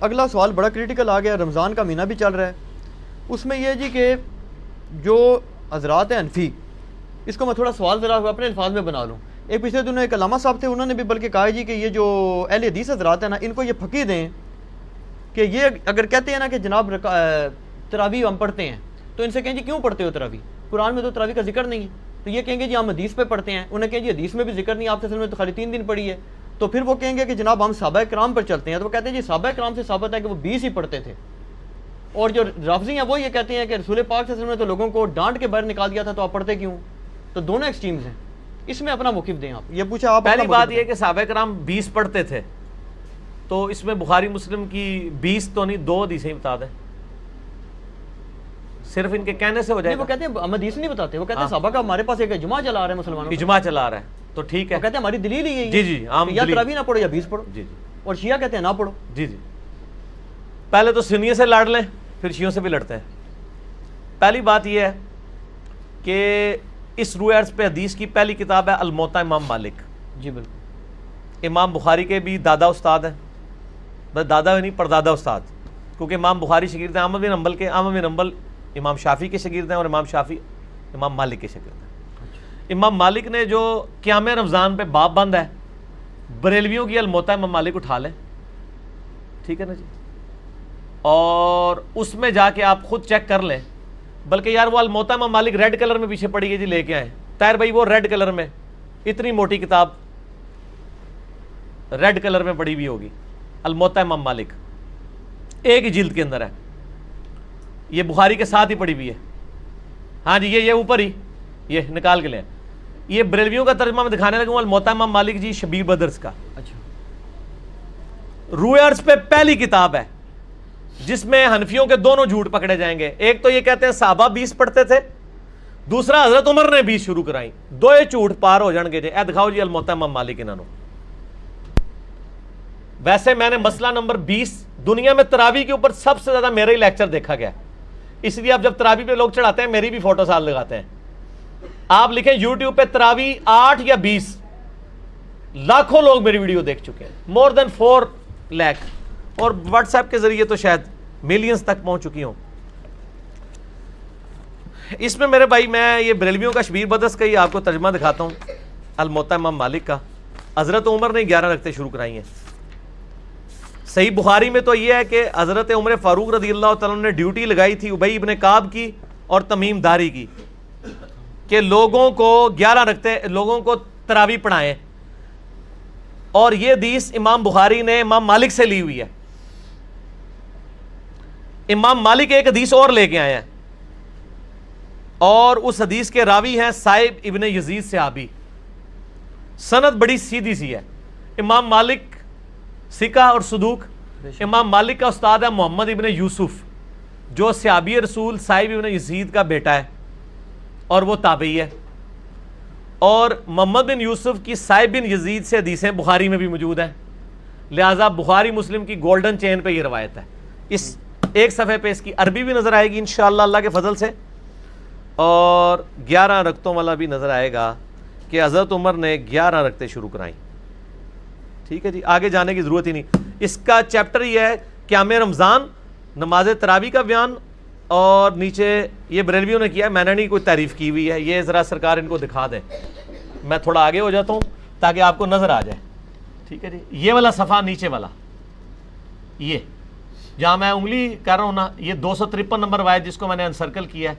اگلا سوال بڑا کریٹیکل آ گیا، رمضان کا مہینہ بھی چل رہا ہے، اس میں یہ جی کہ جو حضرات ہیں حنفی، اس کو میں تھوڑا سوال ذرا اپنے الفاظ میں بنا لوں. ایک پچھلے دنوں ایک علامہ صاحب تھے، انہوں نے بھی بلکہ کہا جی کہ یہ جو اہل حدیث حضرات ہیں نا، ان کو یہ پھکی دیں کہ یہ اگر کہتے ہیں نا کہ جناب تراویح ہم پڑھتے ہیں، تو ان سے کہیں جی کیوں پڑھتے ہو تراویح؟ قرآن میں تو تراویح کا ذکر نہیں ہے. تو یہ کہیں گے جی ہم حدیث پہ پڑھتے ہیں. انہیں کہیں جی حدیث میں بھی ذکر نہیں، آپ نے تو خالی 3 دن پڑھی ہے. تو پھر وہ کہیں گے کہ جناب ہم صحابہ کرام پر چلتے ہیں. تو وہ کہتے ہیں جی صحابہ کرام سے ثابت ہے کہ وہ 20 ہی پڑھتے تھے. اور جو رافضی ہیں وہ یہ کہتے ہیں کہ رسول پاک صلی اللہ علیہ وسلم نے تو لوگوں کو ڈانٹ کے باہر نکال دیا تھا، تو آپ پڑھتے کیوں؟ تو دونوں ایکسٹریمز ہیں. اس میں اپنا موقف دیں آپ. یہ پوچھا آپ. پہلی بات یہ کہ صحابہ کرام 20 پڑھتے تھے، تو اس میں بخاری مسلم کی 20 تو نہیں 2 حدیثیں بتا دیں، صرف ان کے کہنے سے ہو جائے گا. وہ کہتے ہیں ہم حدیث نہیں بتاتے، وہ کہتے ہیں صحابہ کا ہمارے پاس ایک اجماع چلا رہا ہے مسلمانوں کا. اجماع چلا رہا ہے تو ٹھیک ہے. وہ کہتے ہیں ہماری دلیل ہی یہی ہے. جی جی عام یا تراویح نہ پڑھو یا 20 پڑھو. جی جی. اور شیعہ کہتے ہیں نہ پڑھو. جی جی. پہلے تو سنیوں سے لڑ لیں، پھر شیعوں سے بھی لڑتے ہیں. پہلی بات یہ ہے کہ اس روح عرض پہ حدیث کی پہلی کتاب ہے الموطا امام مالک. جی بالکل. امام بخاری کے بھی دادا استاد ہیں، بس دادا نہیں پردادا استاد، کیونکہ امام بخاری شاگرد ہیں احمد بن حنبل کے. احمد بن حنبل امام شافعی کے شاگرد ہیں، اور امام شافعی امام مالک کے شاگرد ہیں. امام مالک نے جو قیام رمضان پہ باب بند ہے، بریلویوں کی الموطا امام مالک اٹھا لیں، ٹھیک ہے نا جی، اور اس میں جا کے آپ خود چیک کر لیں. بلکہ یار وہ الموطا امام مالک ریڈ کلر میں پیچھے پڑی ہے جی، لے کے آئے طاہر بھائی، وہ ریڈ کلر میں اتنی موٹی کتاب ریڈ کلر میں پڑی ہوئی ہوگی، الموطا امام مالک ایک ہی جلد کے اندر ہے. یہ بخاری کے ساتھ ہی پڑی ہوئی ہے. ہاں جی یہ اوپر ہی یہ نکال کے لیں. یہ بریلویوں کا ترجمہ میں دکھانے لگا ہوں، الموطا امام مالک جی شبیر بدرس کا. اچھا. روح عرض پہ پہلی کتاب ہے جس میں حنفیوں کے دونوں جھوٹ پکڑے جائیں گے. ایک تو یہ کہتے ہیں صحابہ 20 پڑھتے تھے، دوسرا حضرت عمر نے 20 شروع کرائیں. دو جھوٹ پار ہو جان گے جی. اے دکھاؤ جی الموطا امام مالک انہوں. ویسے میں نے مسئلہ نمبر 20 دنیا میں تراویح کے اوپر سب سے زیادہ میرا ہی لیکچر دیکھا گیا، اس لیے آپ جب تراویح پہ لوگ چڑھاتے ہیں میری بھی فوٹو ساتھ لگاتے ہیں. آپ لکھیں یوٹیوب پہ تراویح 8 یا 20، لاکھوں لوگ میری ویڈیو دیکھ چکے ہیں، مور دین 4 لاکھ، اور واٹس ایپ کے ذریعے تو شاید ملینز تک پہنچ چکی ہوں. اس میں میرے بھائی میں یہ بریلویوں کا شبیر بدرس کا ہی آپ کو ترجمہ دکھاتا ہوں، الموطا امام مالک کا. حضرت عمر نے 11 رکعتیں شروع کرائی ہیں. صحیح بخاری میں تو یہ ہے کہ حضرت عمر فاروق رضی اللہ تعالیٰ نے ڈیوٹی لگائی تھی ابی ابن کعب کی اور تمیم داری کی کہ لوگوں کو 11 رکعتیں لوگوں کو تراویح پڑھائیں. اور یہ حدیث امام بخاری نے امام مالک سے لی ہوئی ہے. امام مالک ایک حدیث اور لے کے آئے ہیں، اور اس حدیث کے راوی ہیں صائب ابن یزید صحابی. سند بڑی سیدھی سی ہے. امام مالک ثقہ اور صدوق. امام مالک کا استاد ہے محمد ابن یوسف، جو صحابی رسول صائب ابن یزید کا بیٹا ہے اور وہ تابعی ہے. اور محمد بن یوسف کی صائب بن یزید سے حدیثیں بخاری میں بھی موجود ہیں، لہٰذا بخاری مسلم کی گولڈن چین پہ یہ روایت ہے. اس ایک صفحے پہ اس کی عربی بھی نظر آئے گی انشاءاللہ اللہ کے فضل سے، اور 11 رکعتوں والا بھی نظر آئے گا کہ حضرت عمر نے 11 رکعتیں شروع کرائیں. ٹھیک ہے جی، آگے جانے کی ضرورت ہی نہیں. اس کا چیپٹر یہ ہے قیام رمضان، نماز تراویح کا بیان، اور نیچے یہ بریلویوں نے کیا ہے، میں نے نہیں کوئی تعریف کی ہوئی ہے. یہ ذرا سرکار ان کو دکھا دیں، میں تھوڑا آگے ہو جاتا ہوں تاکہ آپ کو نظر آ جائے. ٹھیک ہے جی. یہ والا صفحہ نیچے والا، یہ جہاں میں انگلی کر رہا ہوں نا، یہ 253 نمبر روایت جس کو میں نے انسرکل کیا ہے،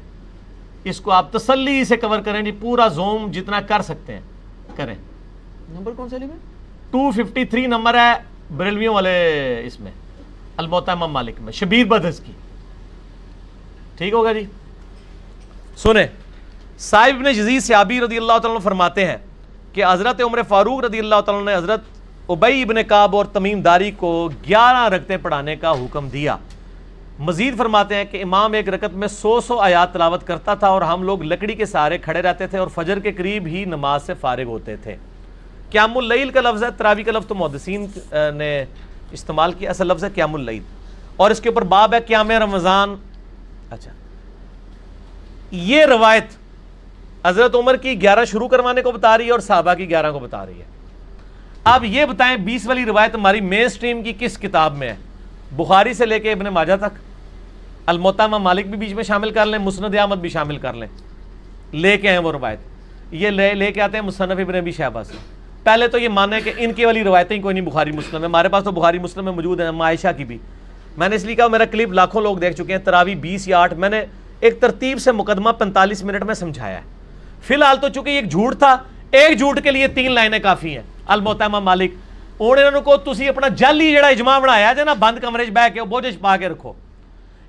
اس کو آپ تسلی سے کور کریں جی، پورا زوم جتنا کر سکتے ہیں کریں. نمبر کون سا لی میں؟ 253 نمبر ہے بریلویوں والے، اس میں الموطا امام مالک میں شبیر بدرس کی. ٹھیک ہوگا جی. سنیں، صائب ابن یزید صحابی رضی اللہ تعالیٰ عنہ فرماتے ہیں کہ حضرت عمر فاروق رضی اللہ تعالیٰ عنہ نے حضرت ابی ابن کعب اور تمیم داری کو 11 رکعتیں پڑھانے کا حکم دیا. مزید فرماتے ہیں کہ امام ایک رکعت میں 100 آیات تلاوت کرتا تھا، اور ہم لوگ لکڑی کے سہارے کھڑے رہتے تھے اور فجر کے قریب ہی نماز سے فارغ ہوتے تھے. قیام اللیل کا لفظ ہے، تراویح کا لفظ تو محدثین نے استعمال کیا، اصل لفظ ہے قیام اللیل، اور اس کے اوپر باب ہے قیام رمضان. اچھا، یہ روایت حضرت عمر کی 11 شروع کروانے کو بتا رہی ہے اور صحابہ کی 11 کو بتا رہی ہے. اب یہ بتائیں 20 والی روایت ہماری مین سٹریم کی کس کتاب میں ہے؟ بخاری سے لے کے ابن ماجہ تک، الموطا امام مالک بھی بیچ میں شامل کر لیں، مسند احمد بھی شامل کر لیں، لے کے آئے وہ روایت، یہ لے کے آتے ہیں مصنف ابن ابی شیبہ سے۔ پہلے تو یہ مانے کہ ان کی والی روایتیں کوئی نہیں بخاری مسلم ہے، ہمارے پاس تو بخاری مسلم میں موجود ہیں، عائشہ کی بھی۔ میں نے اس لیے کہا میرا کلپ لاکھوں لوگ دیکھ چکے ہیں، تراویح 20 یا 8، میں نے ایک ترتیب سے مقدمہ 45 منٹ میں سمجھایا ہے۔ فی الحال تو چونکہ ایک جھوٹ تھا، ایک جھوٹ کے لیے 3 لائنیں کافی ہیں۔ الموطا امام مالک انہوں کو تسی اپنا جعلی جڑا اجماع بنایا جے نا، بند کمرے چ بیٹھ کے بوجھ پا کے رکھو،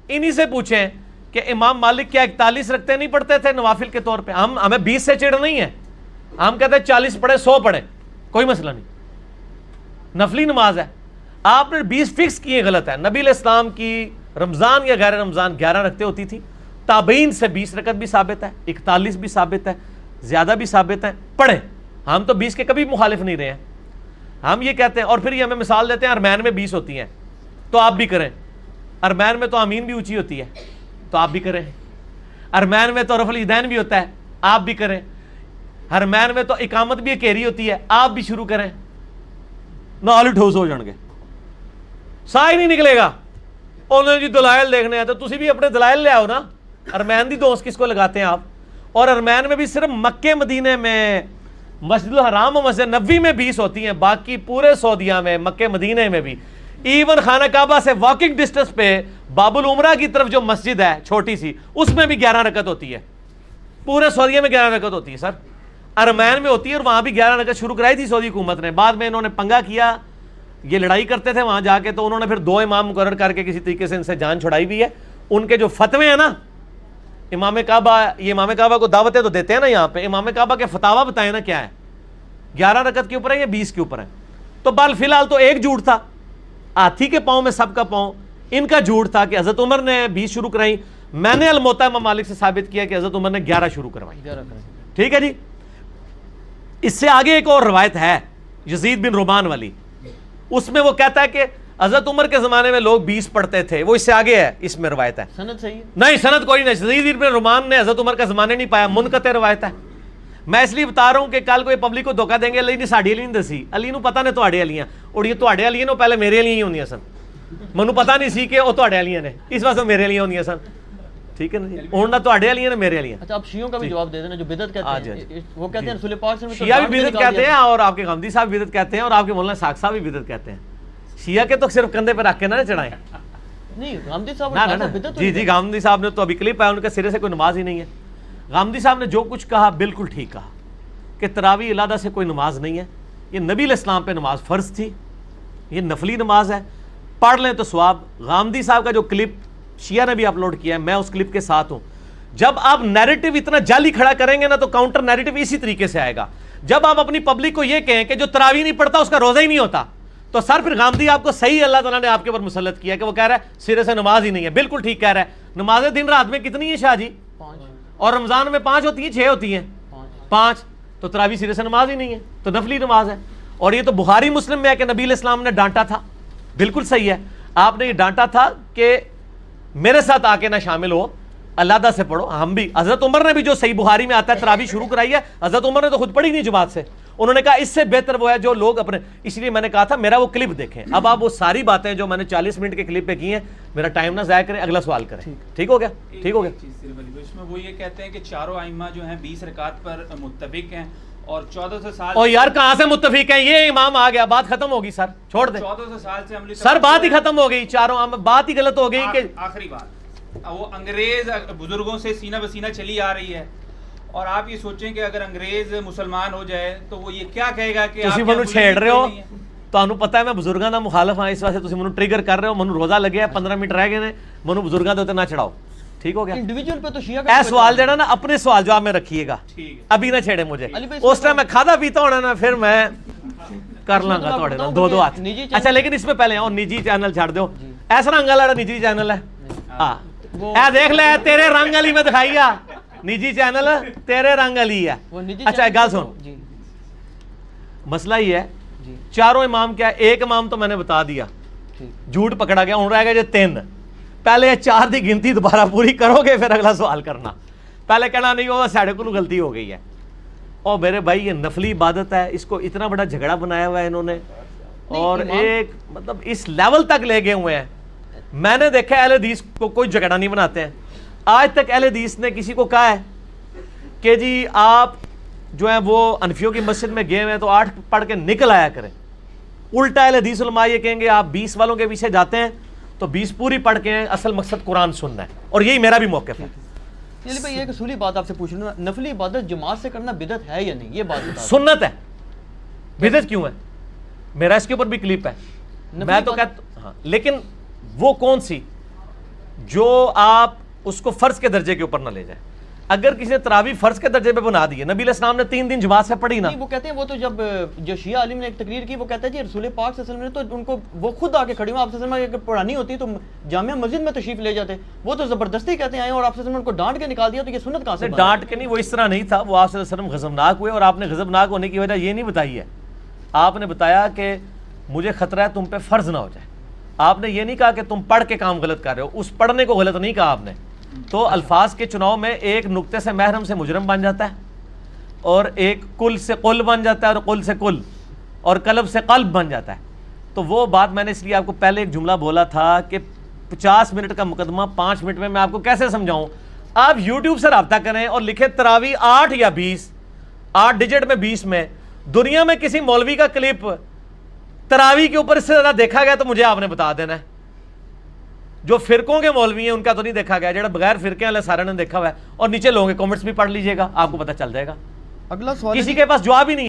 انہی سے پوچھیں کہ امام مالک کیا 41 رکھتے نہیں پڑھتے تھے نوافل کے طور پہ؟ ہمیں 20 سے چڑ نہیں ہے، ہم کہتے ہیں 40 پڑھے 100 پڑھے، کوئی مسئلہ نہیں، نفلی نماز ہے۔ آپ نے 20 فکس کیے، غلط ہے۔ نبی علیہ السلام کی رمضان یا غیر رمضان 11 رکھتے ہوتی تھی، تابعین سے 20 رکعت بھی ثابت ہے، 41 بھی ثابت ہے، زیادہ بھی ثابت ہے، پڑھیں۔ ہم تو 20 کے کبھی مخالف نہیں رہے ہیں، ہم یہ کہتے ہیں۔ اور پھر یہ ہمیں مثال دیتے ہیں ارمین میں 20 ہوتی ہیں تو آپ بھی کریں، ارمین میں تو آمین بھی اونچی ہوتی ہے تو آپ بھی کریں، ارمین میں تو رفع الیدین بھی ہوتا ہے آپ بھی کریں، ارمین میں تو اقامت بھی اکیری ہوتی ہے آپ بھی شروع کریں، نال ہی ٹھوس ہو جان گے، سا ہی نہیں نکلے گا۔ انہوں نے جی دلائل دیکھنے ہیں تو تسی بھی اپنے دلائل لے آؤ نا۔ ارمین دی دوست کس کو لگاتے ہیں آپ؟ اور ارمین میں بھی صرف مکے مدینے میں، مسجد الحرام و مسجد نبوی میں 20 ہوتی ہیں، باقی پورے سعودیہ میں، مکے مدینے میں بھی، ایون خانہ کعبہ سے واکنگ ڈسٹنس پہ باب العمرہ کی طرف جو مسجد ہے چھوٹی سی، اس میں بھی 11 رکعت ہوتی ہے، پورے سعودیہ میں 11 رکعت ہوتی ہے سر، ارمین میں ہوتی ہے، اور وہاں بھی 11 رکعت شروع کرائی تھی سعودی حکومت نے، بعد میں انہوں نے پنگا کیا، یہ لڑائی کرتے تھے وہاں جا کے، تو انہوں نے پھر 2 امام مقرر کر کے کسی طریقے سے ان سے جان چھڑائی بھی ہے۔ ان کے جو فتوے ہیں نا، امام کعبہ، یہ امام کعبہ کو دعوتیں تو دیتے ہیں نا یہاں پہ، امام کعبہ کے فتاوا بتائیں نا کیا ہے، 11 رکعت کے اوپر ہے یا 20 کے اوپر ہے؟ تو بال فی الحال تو ایک جھوٹ تھا، ہاتھی کے پاؤں میں سب کا پاؤں، ان کا جھوٹ تھا کہ حضرت عمر نے 20 شروع کرائی، میں نے الموطا امام مالک سے ثابت کیا کہ حضرت عمر نے 11 شروع کروائی۔ ٹھیک ہے جی۔ اس سے آگے ایک اور روایت ہے یزید بن رومان والی، اس میں وہ کہتا ہے کہ حضرت عمر کے زمانے میں لوگ 20 پڑھتے تھے، وہ اس سے آگے ہے، اس میں روایت ہے، سند صحیح ہے؟ نہیں سند کوئی نہیں، یزید بن رومان نے حضرت عمر کا زمانے نہیں پایا، منقطع روایت ہے۔ میں اس لیے بتا رہا ہوں کہ کل کوئی پبلک کو دھوکہ دیں گے علی نے ساڈی علی نہیں دسی، علی نو پتہ نے تواڈے علیاں، اور یہ تواڈے علیاں نو پہلے میرے علیاں ہی ہوندیاں سن، مینوں پتہ نہیں سی کہ وہ تواڈے علیاں نے، اس واسطے میرے علیاں ہوندیاں سن، ٹھیک ہے نا جی، ہن نہ تواڈے علیاں نے میرے علیاں۔ اچھا آپ شیعوں کا بھی جواب دے دینا جو بدعت کہتے ہیں، وہ کہتے ہیں رسول پاک صلی اللہ علیہ وسلم شیعہ بھی بدعت کہتے ہیں، اور آپ کے غامدی صاحب بھی بدعت کہتے ہیں، اور آپ کے مولانا ساق صاحب بھی بدعت کہتے ہیں۔ شیعہ کے تو صرف کندھے پہ رکھ کے نہ چڑھائیں، نہیں غامدی صاحب نہ بدعت، جی جی، غامدی صاحب نے تو ابھی کلپ آیا، ان کے سرے سے کوئی نماز ہی نہیں ہے۔ غامدی صاحب نے جو کچھ کہا بالکل ٹھیک کہا کہ تراویح علیحدہ سے کوئی نماز نہیں ہے، یہ نبی علیہ السلام پہ نماز فرض تھی، یہ نفلی نماز ہے، پڑھ لیں تو ثواب۔ غامدی صاحب کا جو کلپ شیعہ نے بھی اپلوڈ کیا ہے، میں اس کلپ کے ساتھ ہوں۔ جب آپ نیریٹو اتنا جعلی کھڑا کریں گے نا تو کاؤنٹر نیریٹو اسی طریقے سے آئے گا۔ جب آپ اپنی پبلک کو یہ کہیں کہ جو تراویح نہیں پڑھتا اس کا روزہ ہی نہیں ہوتا، تو سر پھر غامدی آپ کو صحیح اللہ تعالیٰ نے آپ کے اوپر مسلط کیا کہ وہ کہہ رہا ہے سرے سے نماز ہی نہیں ہے، بالکل ٹھیک کہہ رہا ہے۔ نمازیں دن رات میں کتنی ہیں شاہ جی؟ 5، اور رمضان میں 5 ہوتی ہیں، 6 ہوتی ہیں، 5، تو تراویح سرے سے نماز ہی نہیں ہے، تو نفلی نماز ہے۔ اور یہ تو بخاری مسلم میں ہے کہ نبی علیہ السلام نے ڈانٹا تھا، بالکل صحیح ہے، آپ نے یہ ڈانٹا تھا کہ میرے ساتھ آ کے نہ شامل ہو، علیحدہ سے پڑھو۔ ہم بھی، حضرت عمر نے بھی جو صحیح بخاری میں آتا ہے تراویح شروع کرائی ہے، حضرت عمر نے تو خود پڑھی نہیں جماعت سے، انہوں نے کہا اس سے بہتر وہ ہے جو لوگ اپنے، اس لیے میں نے کہا تھا میرا وہ کلپ دیکھیں۔ اب آپ وہ ساری باتیں جو میں نے 40 منٹ کے کلپ پہ کی ہیں، میرا ٹائم نہ ضائع کریں، اگلا سوال کریں، ٹھیک ہو گیا؟ ٹھیک ہو گیا۔ اس میں وہ یہ کہتے ہیں کہ چاروں ائمہ جو ہیں 20 رکعت پر متفق ہیں، اور 1400 سال، اور یار کہاں سے متفق ہیں؟ یہ امام آ گیا، بات ختم ہوگی سر، چھوڑ دیں 1400 سال سے عملی سر، بات ہی ختم ہو گئی، چاروں بات ہی غلط ہو گئی کہ آخری بات وہ انگریز بزرگوں سے سینہ بسینہ چلی آ رہی ہے، اور آپ یہ سوچیں کہ اگر انگریز مسلمان ہو جائے تو وہ یہ کیا کہے گا کہ تسی منو چھیڑ رہے ہو، تانوں پتہ ہے میں بزرگاں دا مخالف ہاں، اس واسطے تسی منو ٹریگر کر رہے ہو، منو روزہ لگیا ہے، 15 منٹ رہ گئے نے، منو بزرگاں دے اوتے نہ چڑھاؤ، ٹھیک ہو گیا؟ انڈیویجول پہ تو شیعہ اے سوال جڑا نا اپنے سوال جواب میں رکھیے گا، ابھی نہ چھیڑے مجھے، اس ٹائم میں کھادا پیتا ہونا نا پھر میں کر لاں گا تھوڑے نال 2 ہاتھ۔ اچھا لیکن اس میں پہلے اور نجی چینل چھڑ دیو، ایسا رنگ والا نجی چینل ہے، ہاں اے دیکھ لے تیرے رنگ علی میں دکھائی آ، نجی چینل تیرے رنگ علی ہے۔ اچھا ایک گل سن، مسئلہ یہ ہے چاروں امام کیا ہے، ایک امام تو میں نے بتا دیا، جھوٹ پکڑا گیا، ہوں رہ گئے جو 3، پہلے 4 دی گنتی دوبارہ پوری کرو گے پھر اگلا سوال کرنا، پہلے کہنا نہیں وہ ساڑھے کو غلطی ہو گئی ہے۔ اور میرے بھائی یہ نفلی عبادت ہے، اس کو اتنا بڑا جھگڑا بنایا ہوا ہے انہوں نے، اور ایک مطلب اس لیول تک لے گئے ہوئے ہیں میں نے دیکھا اہل حدیث کو کوئی جھگڑا نہیں بناتے ہیں. آج تک اہل حدیث نے کسی کو کہا ہے کہ جی آپ جو ہیں وہ انفیوں کی مسجد میں گئے ہوئے ہیں تو 8 پڑھ کے نکل آیا کریں. الٹا اہل حدیث علماء یہ کہیں گے آپ 20 والوں کے پیچھے جاتے ہیں تو 20 پوری پڑھ کے ہیں, اصل مقصد قرآن سننا ہے. اور یہی میرا بھی موقف ہے. علی بھائی ایک اصولی بات آپ سے پوچھ رہا ہوں, نفلی عبادت جماعت سے کرنا بدعت ہے یا نہیں, یہ بات بتا. سنت ہے, بدعت کیوں ہے؟ میرا اس کے اوپر بھی کلپ ہے. میں تو کہتا ہاں, لیکن وہ کون سی جو آپ اس کو فرض کے درجے کے اوپر نہ لے جائیں. اگر کسی نے تراویح فرض کے درجے پہ بنا دی ہے, نبی علیہ السلام نے 3 دن جماعت سے پڑھی نا. وہ کہتے ہیں وہ تو جب جو شیعہ عالم نے ایک تقریر کی وہ کہتا ہے جی رسول پاک صلی اللہ علیہ وسلم نے تو ان کو وہ خود آ کے کھڑی ہوں, آپ صلی اللہ علیہ وسلم اگر پڑھانی ہوتی تو جامعہ مسجد میں تشریف لے جاتے. وہ تو زبردستی کہتے ہیں آئے اور آپ صلی اللہ علیہ وسلم ان کو ڈانٹ کے نکال دیا, تو یہ سنت کہاں سے؟ ڈانٹ کے نہیں, وہ اس طرح نہیں تھا. وہ آپ صلی اللہ علیہ وسلم غضبناک ہوئے اور آپ نے غضبناک ہونے کی وجہ یہ نہیں بتائی ہے. آپ نے بتایا کہ مجھے خطرہ ہے تم پہ فرض نہ ہو جائے. آپ نے یہ نہیں کہا کہ تم پڑھ کے کام غلط کر رہے ہو, اس پڑھنے کو غلط نہیں کہا آپ نے. تو الفاظ کے چناؤ میں ایک نقطے سے محرم سے مجرم بن جاتا ہے, اور ایک کل سے قل بن جاتا ہے, اور قل سے کل, اور قلب سے قلب بن جاتا ہے. تو وہ بات میں نے اس لیے آپ کو پہلے ایک جملہ بولا تھا کہ 50 منٹ کا مقدمہ 5 منٹ میں آپ کو کیسے سمجھاؤں. آپ یوٹیوب سے رابطہ کریں اور لکھیں تراویح 8 یا 20, 8 ڈیجٹ میں 20 میں. دنیا میں کسی مولوی کا کلپ تراویح کے اوپر اس سے زیادہ دیکھا گیا تو مجھے آپ نے بتا دینا ہے. جو فرقوں کے مولوی ہیں ان کا تو نہیں دیکھا گیا, جڑا بغیر فرقے والے سارے نے دیکھا ہوا ہے. اور نیچے لوگوں کے کامنٹس بھی پڑھ لیجئے گا, آپ کو پتہ چل جائے گا. اگلا سوال کسی کے پاس جواب ہی نہیں.